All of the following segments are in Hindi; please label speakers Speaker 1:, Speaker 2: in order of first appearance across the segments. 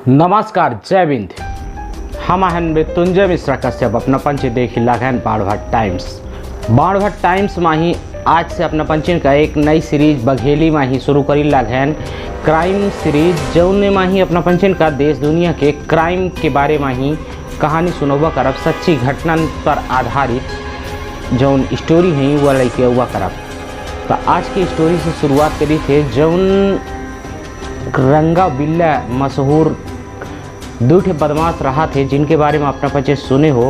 Speaker 1: नमस्कार, जय हिंद। हम आहन मृत्युंजय मिश्रा कश्यप अपना पंच देख लागन बाणभट्ट टाइम्स माही आज से अपना पंचन का एक नई सीरीज बघेली माही शुरू करी लागन क्राइम सीरीज, जौन माही अपना पंचन का देश दुनिया के क्राइम के बारे में ही कहानी सुनवा करब। सच्ची घटना पर आधारित जौन स्टोरी है वह लेके हुआ करब। तो आज की स्टोरी से शुरुआत करी थे जौन रंगा बिल्ला मशहूर दो ठे बदमाश रहा थे जिनके बारे में अपना पचे सुने हो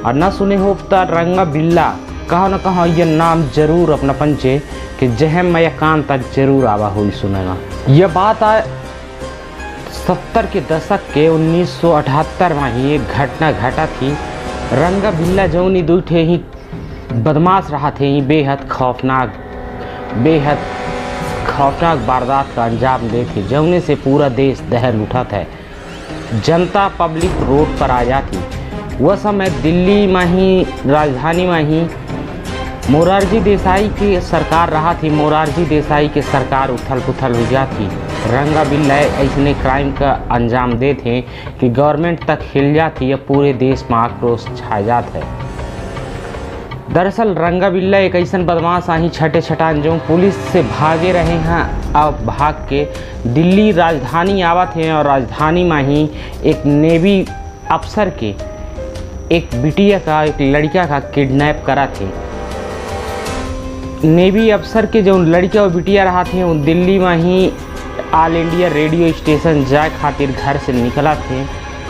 Speaker 1: और ना सुने हो तो रंगा बिल्ला कहाँ न कहाँ ये नाम जरूर अपना पंचे कि जहम या कान तक जरूर आवा हुई सुनेगा। यह बात 70 के दशक के 1978 में ही एक घटना घटा थी। रंगा बिल्ला जौन दो ठे ही बदमाश रहा थे ही बेहद खौफनाक वारदात का अंजाम दे थे, जौने से पूरा देश दहल उठा था। जनता पब्लिक रोड पर आ जाती। वह समय दिल्ली में ही, राजधानी में ही मोरारजी देसाई की सरकार रहा थी। मोरारजी देसाई की सरकार उथल पुथल हो जाती। रंगा बिल्ला ऐसने क्राइम का अंजाम दे थे कि गवर्नमेंट तक हिल जाती या पूरे देश में आक्रोश छा जाता है। दरअसल रंगा बिल्ला एक ऐसा बदमाश आही छठे छटान जो पुलिस से भागे रहे हैं। अब भाग के दिल्ली राजधानी आवत हैं और राजधानी में ही एक नेवी अफसर के एक बिटिया का, एक लड़का का किडनैप करा थे। नेवी अफसर के जो लड़का और बिटिया रहा थे उन दिल्ली में ही ऑल इंडिया रेडियो स्टेशन जाए खातिर घर से निकला थे,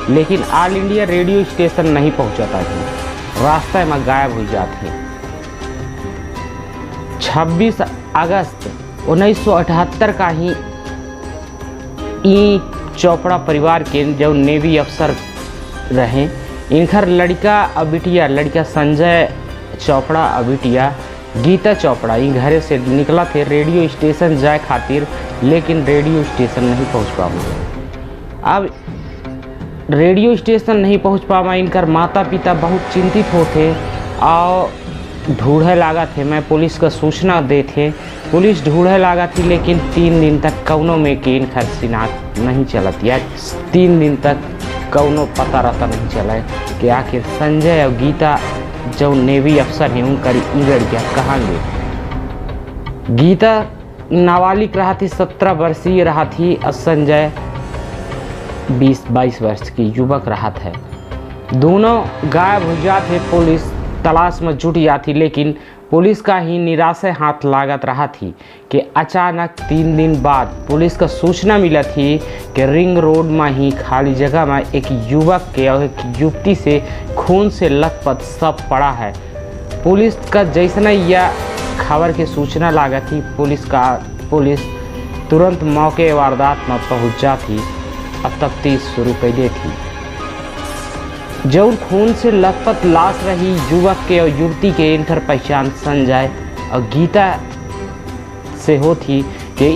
Speaker 1: लेकिन ऑल इंडिया रेडियो स्टेशन नहीं पहुँचाता थे, रास्ते में गायब हो जाते। 26 अगस्त 1978 का ही ई चोपड़ा परिवार के जो नेवी अफसर रहे, इनकर लड़का और बिटिया, लड़का संजय चोपड़ा और बिटिया गीता चोपड़ा इन घरे से निकला थे रेडियो स्टेशन जाए खातिर, लेकिन रेडियो स्टेशन नहीं पहुंच पाए। अब रेडियो स्टेशन नहीं पहुंच पावा, इनकर माता पिता बहुत चिंतित होते और ढूंढे लगा थे। मैं पुलिस का सूचना दे थे, पुलिस ढूंढे लगा थी, लेकिन 3 दिन तक कौनों में कि इनकर शिनाख्त नहीं चलत या 3 दिन तक कौनों पता रहता नहीं चला कि आखिर संजय और गीता जो नेवी अफसर हैं उनकर लड़कियाँ कहाँ गई। गीता नाबालिग रहा थी, 17 वर्षीय रहा थी और संजय 20-22 वर्ष की युवक रहा था। दोनों गायब हो जाते। पुलिस तलाश में जुट जाती, लेकिन पुलिस का ही निराशा हाथ लागत रहा थी कि अचानक 3 दिन बाद पुलिस का सूचना मिला थी कि रिंग रोड में ही खाली जगह में एक युवक के और एक युवती से खून से लथपथ सब पड़ा है। पुलिस का जैसा यह खबर की सूचना लागा थी, पुलिस तुरंत मौके वारदात में पहुँच जाती और तफ्तीश शुरू कर दी थी। जो खून से लथपथ लाश रही युवक के और युवती के, इनकर पहचान संजय और गीता से होती कि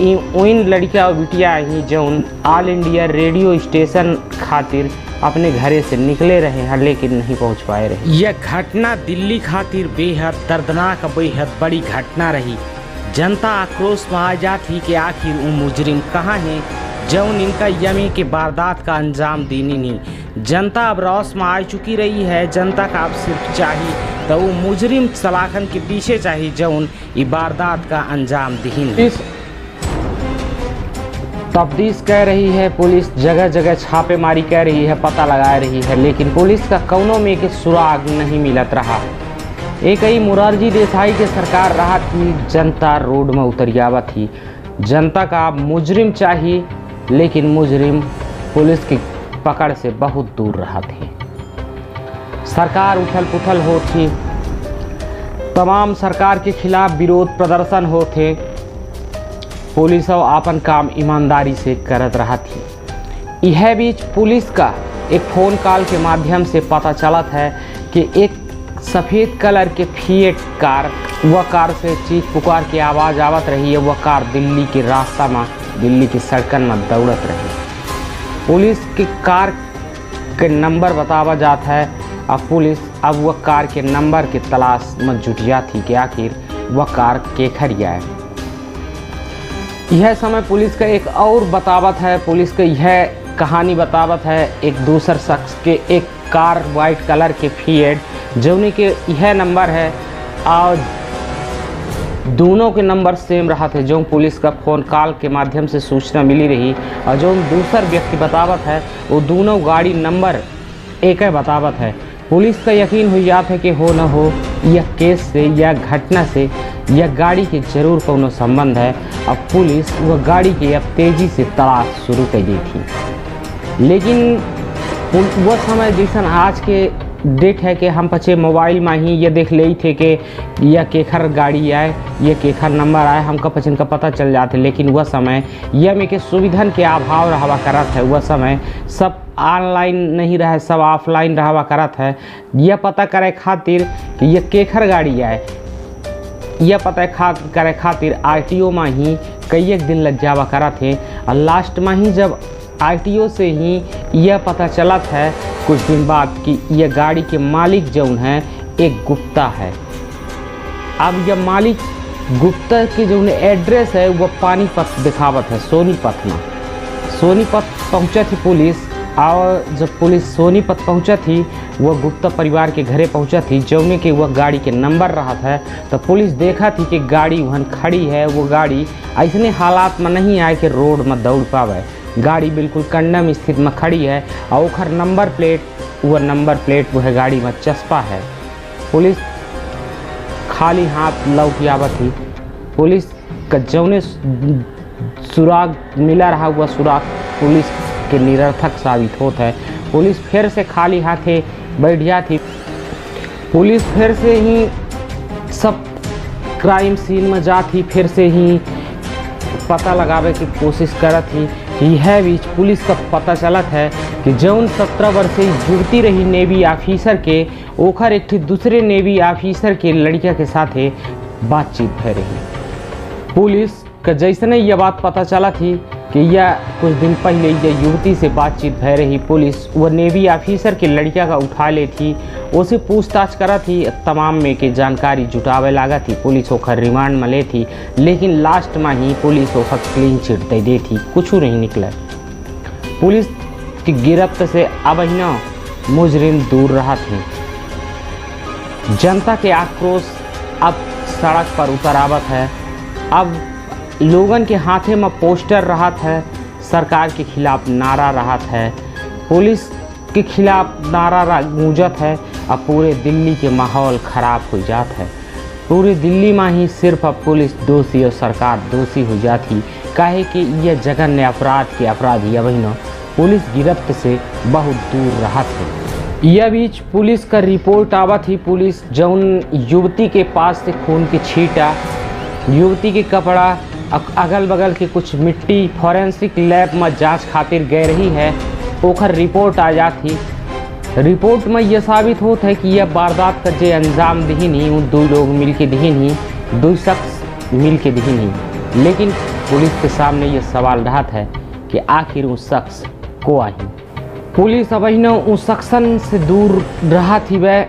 Speaker 1: इन लड़कियां और बिटिया ही जो ऑल इंडिया रेडियो स्टेशन खातिर अपने घरे से निकले रहे हैं, लेकिन नहीं पहुंच पाए रहे। यह घटना दिल्ली खातिर बेहद दर्दनाक, बेहद बड़ी घटना रही। जनता आक्रोश में आ जाती कि आखिर वो मुजरिम कहाँ हैं जौन इनका यमी के वारदात का अंजाम देनी नहीं। जनता अब रौस में आ चुकी रही है। जनता का अब सिर्फ चाहिए तो वो मुजरिम सलाखन के पीछे चाहिए जौन ये वारदात का अंजाम दीन। तफ्तीश कह रही है पुलिस, जगह जगह छापेमारी कर रही है, पता लगा रही है, लेकिन पुलिस का कौनों में के सुराग नहीं मिलत रहा। एक ही मोरारजी देसाई की सरकार रहा थी, जनता रोड में उतरियावा थी। जनता का अब मुजरिम चाहिए, लेकिन मुजरिम पुलिस की पकड़ से बहुत दूर रहा थे। सरकार उथल पुथल हो थी, तमाम सरकार के खिलाफ विरोध प्रदर्शन होते। पुलिस अपन काम ईमानदारी से करत रहा थी। यह बीच पुलिस का एक फ़ोन कॉल के माध्यम से पता चला है कि एक सफ़ेद कलर के फिएट कार, वह कार से चीख पुकार की आवाज़ आवत रही है। वह कार दिल्ली के रास्ता में, दिल्ली की सड़कन में दौड़त रही। पुलिस की कार के नंबर बतावा जाता है और पुलिस अब वह कार के नंबर की तलाश में जुट जाती कि आखिर वह कार केखरिया है। यह समय पुलिस का एक और बतावत है। पुलिस का यह कहानी बतावत है एक दूसर शख्स के एक कार वाइट कलर के फिएट जौने के यह नंबर है और दोनों के नंबर सेम रहा थे। जो पुलिस का फ़ोन कॉल के माध्यम से सूचना मिली रही और जो दूसर व्यक्ति बतावत है वो दोनों गाड़ी नंबर एक बतावत है। पुलिस का यकीन हो जाता है कि हो न हो यह केस से या घटना से यह गाड़ी के जरूर कोनो संबंध है। अब पुलिस वह गाड़ी की अब तेज़ी से तलाश शुरू कर दी थी। लेकिन वह समय जैसा आज के डेट है कि हम पचे मोबाइल में ही ये देख ले थे कि यह केखर गाड़ी आए, यह केखर नंबर आए, हमका पचन का पता चल जाते। लेकिन वह समय यह में के सुविधन के अभाव रहवा करत है। वह समय सब ऑनलाइन नहीं रहे, सब ऑफलाइन रहवा करत है। यह पता करे खातिर कि यह केखर गाड़ी आए, यह पता करे खातिर RTO में ही कई एक दिन लग जावा करत है। और लास्ट में ही जब RTO से ही यह पता चलत है कुछ दिन बाद कि यह गाड़ी के मालिक जौन है एक गुप्ता है। अब यह मालिक गुप्ता के जो एड्रेस है वह पानीपत दिखावत है, सोनीपत में। सोनीपत पहुंचा थी पुलिस और जब पुलिस सोनीपत पहुंचा थी वह गुप्ता परिवार के घरे पहुंचा थी जौने के वह गाड़ी के नंबर रहा था। तो पुलिस देखा थी कि गाड़ी वहाँ खड़ी है। वो गाड़ी ऐसने हालात में नहीं आए कि रोड में दौड़ पावे। गाड़ी बिल्कुल कंडम स्थित में खड़ी है और ओखर नंबर प्लेट वह गाड़ी में चस्पा है। पुलिस खाली हाथ लौट आवत थी। पुलिस का जौने सुराग मिला रहा हुआ सुराग पुलिस के निरर्थक साबित होता है। पुलिस फिर से खाली हाथे बैठ जाती। पुलिस फिर से ही सब क्राइम सीन में जाती, फिर से ही पता लगावे की कोशिश करत थी। यह बीच पुलिस का पता चलत है कि जौन 17 वर्षीय जुड़ती रही नेवी ऑफिसर के ओखर एक दूसरे नेवी ऑफिसर के लड़किया के साथ बातचीत भय रही। पुलिस का जैसे यह बात पता चला थी कि यह कुछ दिन पहले यह युवती से बातचीत भय रही, पुलिस वह नेवी ऑफिसर के लड़किया का उठा ले थी, उसे पूछताछ करा थी, तमाम में के जानकारी जुटावे लगा थी। पुलिस ओखर रिमांड में ले थी, लेकिन लास्ट में ही पुलिस ओखर क्लीन चिट दे दी थी, कुछ नहीं निकला। पुलिस की गिरफ्त से अब न मुजरिम दूर रहा थे। जनता के आक्रोश अब सड़क पर उतर आवत है। अब लोगन के हाथे में पोस्टर रहत है, सरकार के खिलाफ नारा रहत है, पुलिस के खिलाफ नारा गूंजत है। अब पूरे दिल्ली के माहौल ख़राब हो जात है। पूरी दिल्ली में ही सिर्फ अब पुलिस दोषी और सरकार दोषी हो जाती, काहे कि यह जघन्य अपराध के अपराधी अब न पुलिस गिरफ्त से बहुत दूर रहत है। यह बीच पुलिस का रिपोर्ट आवत ही, पुलिस जौन युवती के पास से खून की छींटा, युवती के कपड़ा, अगल बगल की कुछ मिट्टी फॉरेंसिक लैब में जांच खातिर गए रही है, ओखर रिपोर्ट आ जाती। रिपोर्ट में यह साबित होता है कि यह वारदात का जे अंजाम दही नहीं, उन दो लोग मिल के दही नहीं, दो शख्स मिल के दही नहीं। लेकिन पुलिस के सामने यह सवाल रहा है कि आखिर उस शख्स को आई। पुलिस अब न उस शख्सन से दूर रहा थी, वह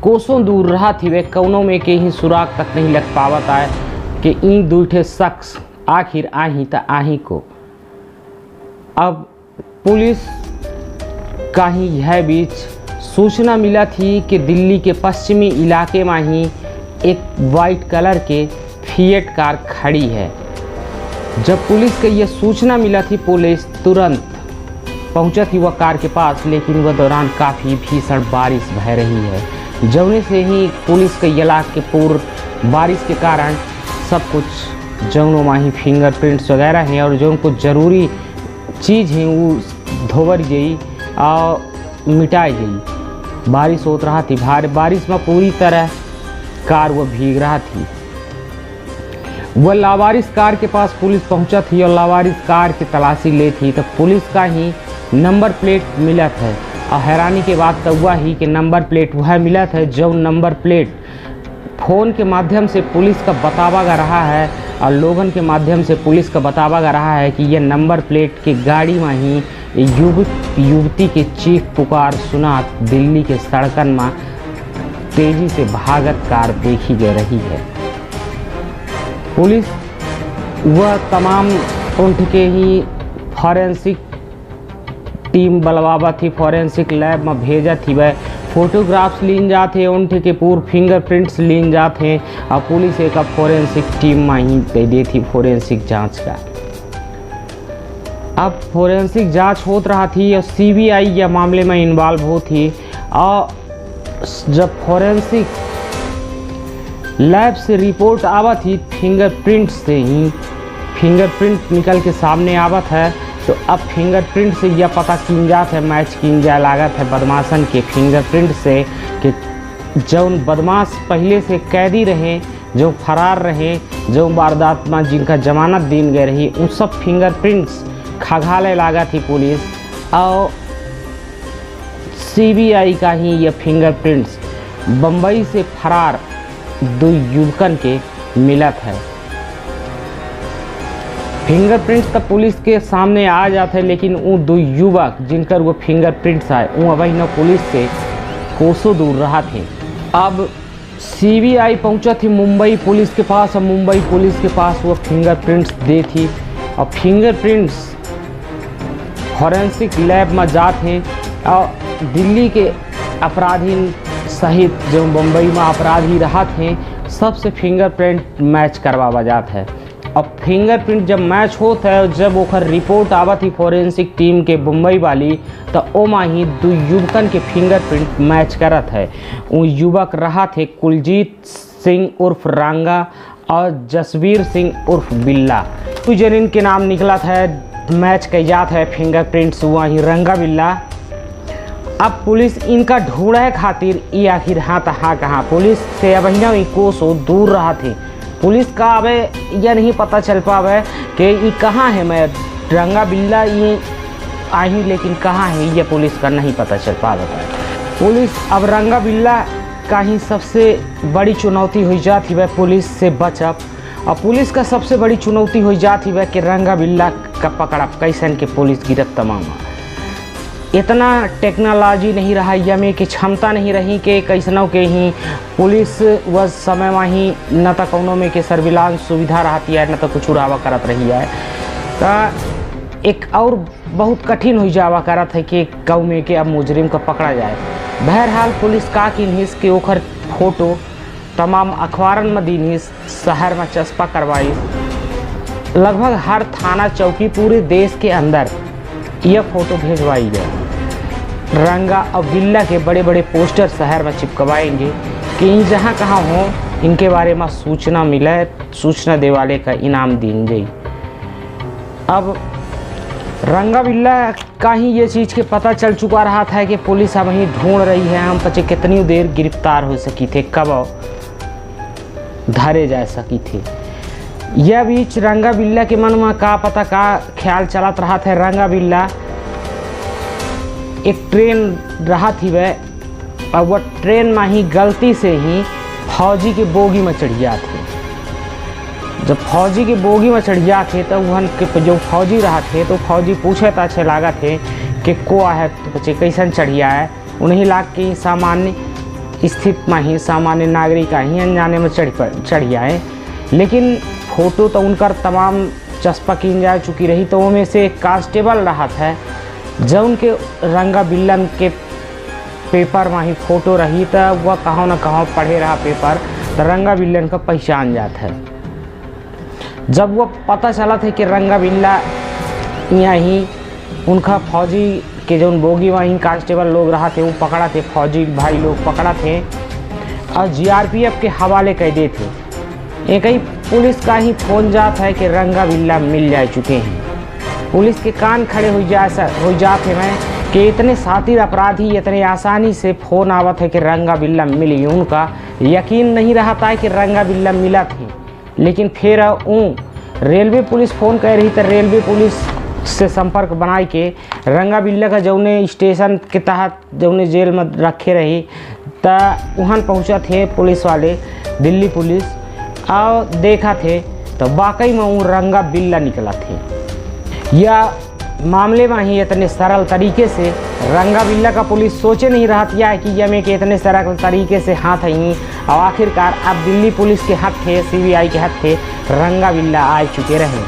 Speaker 1: कोसों दूर रहा थी, वह कौनों में के ही सुराग तक नहीं लग पावत आए कि इन दूठे शख्स आखिर आही त आही को। अब पुलिस का ही यह बीच सूचना मिला थी कि दिल्ली के पश्चिमी इलाके में ही एक वाइट कलर के फिएट कार खड़ी है। जब पुलिस को यह सूचना मिला थी, पुलिस तुरंत पहुंचा थी वह कार के पास, लेकिन वह दौरान काफ़ी भीषण बारिश बह रही है। जौने से ही पुलिस के इलाके के पूर्व बारिश के कारण सब कुछ जौनों में ही फिंगरप्रिंट्स वगैरह हैं और जो उनको ज़रूरी चीज़ हैं वो धोवर गई और मिटाई गई। बारिश होत रहा थी, बारिश में पूरी तरह कार वह भीग रहा थी। वह लावारिस कार के पास पुलिस पहुंचा थी और लावारिस कार की तलाशी ले थी, तो पुलिस का ही नंबर प्लेट मिला था। और हैरानी के बात तो हुआ ही कि नंबर प्लेट वह मिला था जो नंबर प्लेट फ़ोन के माध्यम से पुलिस का बतावा गा रहा है और लोगों के माध्यम से पुलिस का बतावा गा रहा है कि यह नंबर प्लेट की गाड़ी में ही युवती के चीख पुकार सुना दिल्ली के सड़कन में तेजी से भागत कार देखी जा रही है। पुलिस वह तमाम उठ के ही फॉरेंसिक टीम बलवावा थी, फॉरेंसिक लैब में भेजा थी। वह फोटोग्राफ्स लीन जाते, उनके के पूरे फिंगरप्रिंट्स लीन जाते और पुलिस एक फॉरेंसिक टीम में ही दे दी थी फोरेंसिक जांच का। अब फोरेंसिक जांच होत रहा थी और सीबीआई या मामले में इन्वॉल्व हो थी। और जब फोरेंसिक लैब से रिपोर्ट आवा थी, फिंगरप्रिंट से ही फिंगरप्रिंट निकल के सामने आवत है, तो अब फिंगरप्रिंट से यह पता किन जात है, मैच किन जाए लागत है बदमाशन के फिंगरप्रिंट से कि जो बदमाश पहले से कैदी रहे, जो फरार रहे, जो वारदात में जिनका जमानत दिन गए रही, उन सब फिंगरप्रिंट्स खंगाले लागा थी पुलिस। और सीबीआई का ही यह फिंगरप्रिंट्स बम्बई से फरार 2 युवकन के मिलत है। फिंगरप्रिंट्स तब पुलिस के सामने आ जाते हैं, लेकिन वो 2 युवक जिनकर वो फिंगरप्रिंट्स आए वो अभी न पुलिस से कोसों दूर रहा थे। अब सीबीआई पहुंचा थी मुंबई पुलिस के पास और मुंबई पुलिस के पास वो फिंगरप्रिंट्स दे थी। और फिंगरप्रिंट्स फॉरेंसिक लैब में जाते हैं और दिल्ली के अपराधी सहित जो मुंबई में अपराधी रहा थे सबसे फिंगरप्रिंट मैच करवावा जाता है। अब फिंगरप्रिंट जब मैच होता है, जब ओकर रिपोर्ट आवत थी फॉरेंसिक टीम के मुंबई वाली, तो ओमा ही 2 युवकन के फिंगरप्रिंट मैच करत है। वो युवक रहा थे कुलजीत सिंह उर्फ रंगा और जसवीर सिंह उर्फ बिल्ला। जनिन के नाम निकला था, मैच कई जात है फिंगरप्रिंट्स वहीं रंगा बिल्ला। अब पुलिस इनका ढूंढे खातिर ये आखिर हाँ तहाँ कहाँ पुलिस से अब ही कोसों दूर रहा थे। पुलिस का अब यह नहीं पता चल पावे कि ये कहाँ है, मैं रंगा बिल्ला ये आई लेकिन कहाँ है ये पुलिस का नहीं पता चल पाता। पुलिस अब रंगा बिल्ला का ही सबसे बड़ी चुनौती हो जाती है पुलिस से बचब। और पुलिस का सबसे बड़ी चुनौती हो जाती है कि रंगा बिल्ला का पकड़ब कैसन के पुलिस गिरत तमाम। इतना टेक्नोलॉजी नहीं रहा या में कि क्षमता नहीं रही कि कैसनों के ही पुलिस वह समय में ही न तो कौनों में के सर्विलांस सुविधा रहती है न तो कुछ उड़ावा करत रही है। तो एक और बहुत कठिन हो जावा करत है कि गाँव में के अब मुजरिम को पकड़ा जाए। बहरहाल पुलिस का किन्हिस के ओखर फोटो तमाम अखबारन में दीनिस, शहर में चस्पा करवाई, लगभग हर थाना चौकी पूरे देश के अंदर यह फोटो भेजवाई गई। रंगा और बिल्ला के बड़े बड़े पोस्टर शहर में चिपकवाएंगे कि इन जहाँ कहाँ हो इनके बारे में सूचना मिले, सूचना दे वाले का इनाम दीन जाए। अब रंगा बिल्ला का ही ये चीज़ के पता चल चुका रहा था कि पुलिस अब ही ढूंढ रही है, हम पचे कितनी देर गिरफ्तार हो सकी थे, कब धरे जा सकी थे। यह बीच रंगा बिल्ला के मन में का पता का ख्याल चलत रहा था। रंगा बिल्ला एक ट्रेन रहा थी वह, और वह ट्रेन में ही गलती से ही फौजी के बोगी में चढ़ गया थे। जब फौजी के बोगी में चढ़ गया थे तो वहन के जो फौजी रहा थे तो फौजी पूछे तो अच्छे लागा थे कि को है तो बच्चे कैसन चढ़िया है। उन्हीं लाग के सामान्य स्थिति में ही सामान्य नागरिक ही अनजाने में चढ़ है। लेकिन फोटो तो उनकर तमाम चस्पा की जा चुकी रही। तो उनमें से एक कांस्टेबल रहा था जब उनके रंगा बिल्ला के पेपर में ही फोटो रही तो वह कहाँ न कहाँ पढ़े रहा पेपर, तो रंगा बिल्ला का पहचान जाता है। जब वह पता चला था कि रंगा बिल्ला यहाँ ही उनका फौजी के जो बोगी वहीं कांस्टेबल लोग रहा थे वो पकड़ा थे, फौजी भाई लोग पकड़ा थे और जीआरपीएफ के हवाले कर दे थे। एक ही पुलिस का ही फोन जाता है कि रंगा बिल्ला मिल जा चुके हैं। पुलिस के कान खड़े हो जाते हैं कि इतने सातिर अपराधी इतने आसानी से फ़ोन आवत है कि रंगा बिल्ला मिली। उनका यकीन नहीं रहा था कि रंगा बिल्ला मिला थी। लेकिन फिर रेलवे पुलिस फ़ोन कर रही तो रेलवे पुलिस से संपर्क बनाए के रंगा बिल्ला का जौने स्टेशन के तहत जौने जेल में रखे रही तो वहाँ पहुँचा थे पुलिस वाले, दिल्ली पुलिस, और देखा थे तो वाकई में वो रंगा बिल्ला निकला थे। यह मामले में ही इतने सरल तरीके से रंगा बिल्ला का पुलिस सोचे नहीं रहा था कि यह में कि इतने सरल तरीके से हाथ आई और आखिरकार अब दिल्ली पुलिस के हाथ थे, सीबीआई के हाथ थे रंगा बिल्ला आ चुके रहे।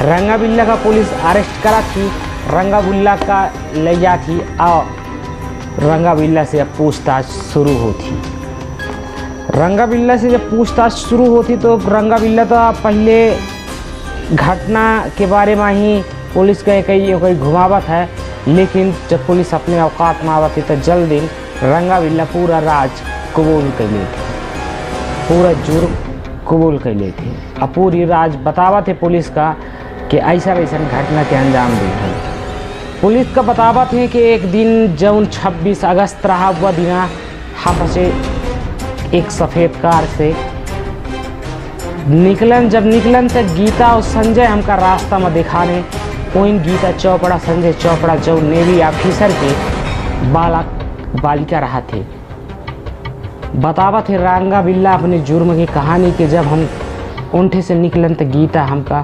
Speaker 1: रंगा बिल्ला का पुलिस अरेस्ट करा थी रंगा बिल्ला का ले जाती और रंगा बिल्ला से अब पूछताछ शुरू होती। रंगा बिल्ला से जब पूछताछ शुरू होती तो रंगा बिल्ला तो पहले घटना के बारे में ही पुलिस के कई घुमावत है, लेकिन जब पुलिस अपने औकात में आवती तो जल्द दिन रंगा बिल्ला पूरा राज कबूल कर लेते, पूरा जुर्म कबूल कर लेते और पूरी राज बतावत है पुलिस का कि ऐसा वैसा घटना के अंजाम देते। पुलिस का बतावत है कि एक दिन जौन 26 अगस्त रहा हुआ दिना हाथ से एक सफ़ेद कार से जब निकलन तक गीता और संजय हमका रास्ता में दिखाने ओइन गीता चोपड़ा संजय चोपड़ा जो नेवी ऑफिसर के बालिका रहा थे। बतावा थे रंगा बिल्ला अपने जुर्म की कहानी के जब हम उनठे से निकलन तो गीता हमका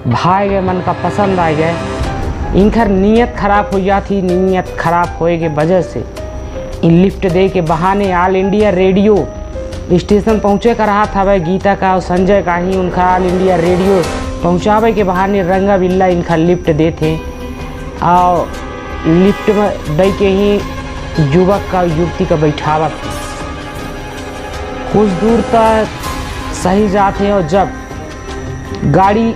Speaker 1: भाई गए, मन का पसंद आ गए। इनकर नीयत खराब हो जाती, नीयत खराब होए के वजह से इन लिफ्ट दे के बहाने ऑल इंडिया रेडियो स्टेशन पहुँचे का रहा था। वह गीता का और संजय का ही उनका ऑल इंडिया रेडियो पहुँचावे के बहाने रंगा बिल्ला इनका लिफ्ट दे थे और लिफ्ट में दे के ही युवक का युवती का बैठावा थे। कुछ दूर तक सही जाते और जब गाड़ी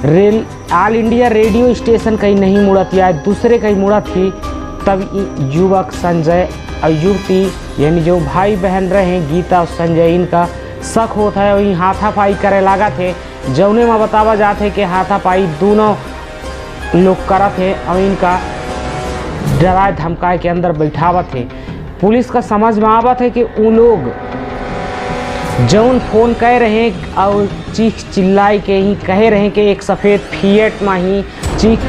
Speaker 1: rail all India radio station कहीं नहीं मुड़त या दूसरे कहीं मुड़त थी, तब युवक संजय और युवती यानी जो भाई बहन रहे गीता और संजय इनका शक होता है, वही हाथापाई करे लगा थे। जौने में बतावा जाते कि हाथापाई दोनों लोग करा थे और इनका डराए धमकाए के अंदर बैठावा थे। पुलिस का समझ में आवत है कि उन लोग जौन फोन कह रहे और चीख चिल्लाई के ही कह रहे कि एक सफ़ेद फिएट में ही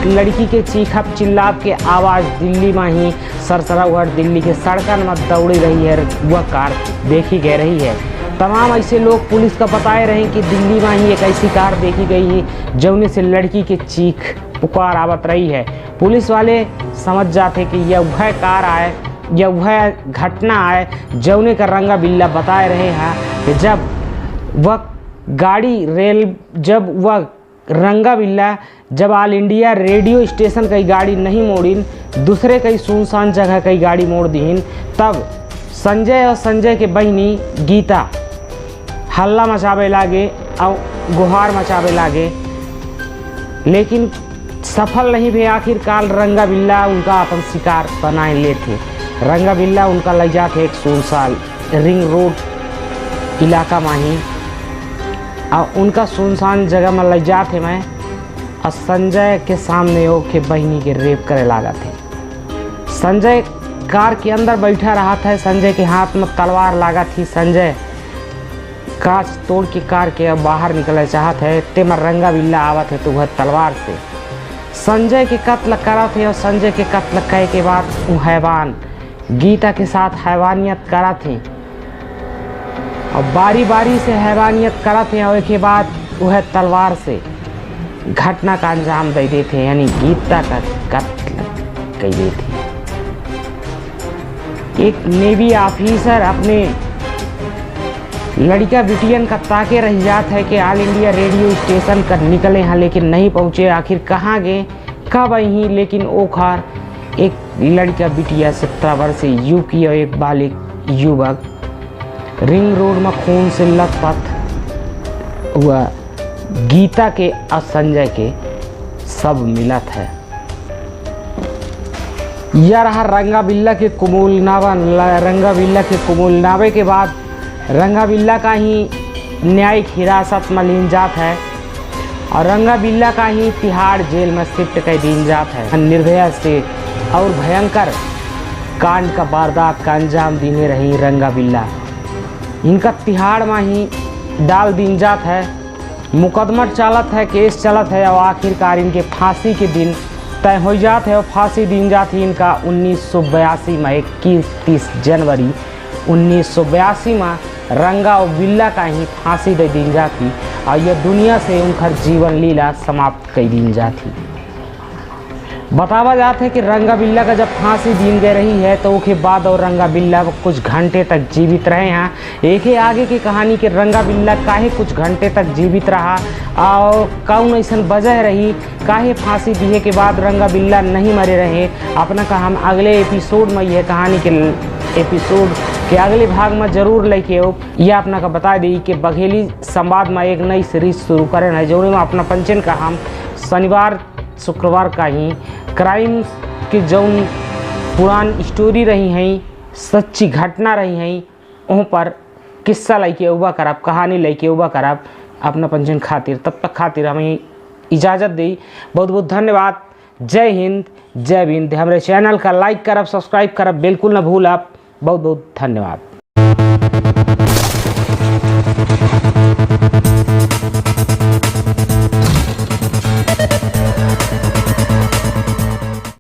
Speaker 1: लड़की के चीखप चिल्लाप के आवाज़ दिल्ली में ही सरसराहट दिल्ली के सड़कन में दौड़ी रही है, वह कार देखी गई रही है। तमाम ऐसे लोग पुलिस का बताए रहे कि दिल्ली में ही एक ऐसी कार देखी गई है जौने से लड़की के चीख पुकार आवत रही है। पुलिस वाले समझ जाते कि यह वह कार आए, यह वह घटना आए जौने का रंगा बिल्ला बताए रहे हैं कि जब वह गाड़ी रेल जब वह रंगा बिल्ला जब ऑल इंडिया रेडियो स्टेशन कई गाड़ी नहीं मोड़ीन, दूसरे कई सुनसान जगह कई गाड़ी मोड़ दीन, तब संजय और संजय के बहनी गीता हल्ला मचावे लागे और गुहार मचावे लागे, लेकिन सफल नहीं भी। आखिरकार रंगा बिल्ला उनका अपन शिकार बनाए लेते। रंगा बिल्ला उनका ले जाते एक सुनसान रिंग रोड इलाका में ही और उनका सुनसान जगह में ले जाते मैं और संजय के सामने वो के बहनी के रेप करे लगा थे। संजय कार के अंदर बैठा रहा था, संजय के हाथ में तलवार लगा थी। संजय कांच तोड़ के कार के बाहर निकले चाहत है, तेम रंगा बिल्ला आवत है तो वह तलवार से संजय के कत्ल करा थे और संजय के कत्ल कहे के बाद वो हैवान गीता के साथ हैवानियत करा थे और बारी बारी से हैवानियत करा थे और के बाद वह तलवार से घटना का अंजाम दे देते, यानी गीता का कत्ल कर देते। एक नेवी ऑफिसर अपने लड़का बिटियन का ताके रह जाता है कि ऑल इंडिया रेडियो स्टेशन कर निकले हैं लेकिन नहीं पहुँचे, आखिर कहाँ गए कब आई। लेकिन ओखार एक लड़का बिटिया 17 वर्षीय युवती और एक बालिक युवक रिंग रोड में खून से लथपथ हुआ गीता के और संजय के सब मिलत है। यह रहा रंगा बिल्ला के कुमूलनामा। रंगा बिल्ला के कुमूलनामे के बाद रंगा बिल्ला का ही न्यायिक हिरासत में लीन जात है और रंगा बिल्ला का ही तिहाड़ जेल में शिफ्ट कर दीन जात है। निर्भया से और भयंकर कांड का वारदात का अंजाम देने रही रंगा बिल्ला। इनका तिहाड़ में ही डाल दीन जात है, मुकदमा चलत है, केस चलत है और आखिरकार इनके फांसी के दिन तय हो जात है और फांसी दिन जाती इनका 1982 में 21 जनवरी 1982 में रंगा और बिल्ला का ही फांसी दे दी जाती और यह दुनिया से उनका जीवन लीला समाप्त कर दी जाती। बतावा जाता है कि रंगा बिल्ला का जब फांसी दी गई रही है तो उसके बाद और रंगा बिल्ला कुछ घंटे तक जीवित रहे हैं। एक ही आगे की कहानी कि रंगा बिल्ला काहे कुछ घंटे तक जीवित रहा और कौन ऐसा वजह रही काहे फांसी दिए के बाद रंगा बिल्ला नहीं मरे रहे। अपना का हम अगले एपिसोड में यह कहानी के एपिसोड के अगले भाग में जरूर लेके हो। यह अपना का बता दी कि बघेली संवाद में एक नई सीरीज शुरू करें है जो में अपना पंचन का हम शनिवार शुक्रवार का ही क्राइम की जौन पुरान स्टोरी रही हैं सच्ची घटना रही हैं वहाँ पर किस्सा लेके उबा करब कहानी लेके उबा करब अपना पंचन खातिर। तब तक खातिर हमें इजाज़त दी। बहुत बहुत धन्यवाद। जय हिंद जय भीम। हमारे चैनल का लाइक करब सब्सक्राइब करब बिल्कुल न भूल आप। बहुत बहुत धन्यवाद।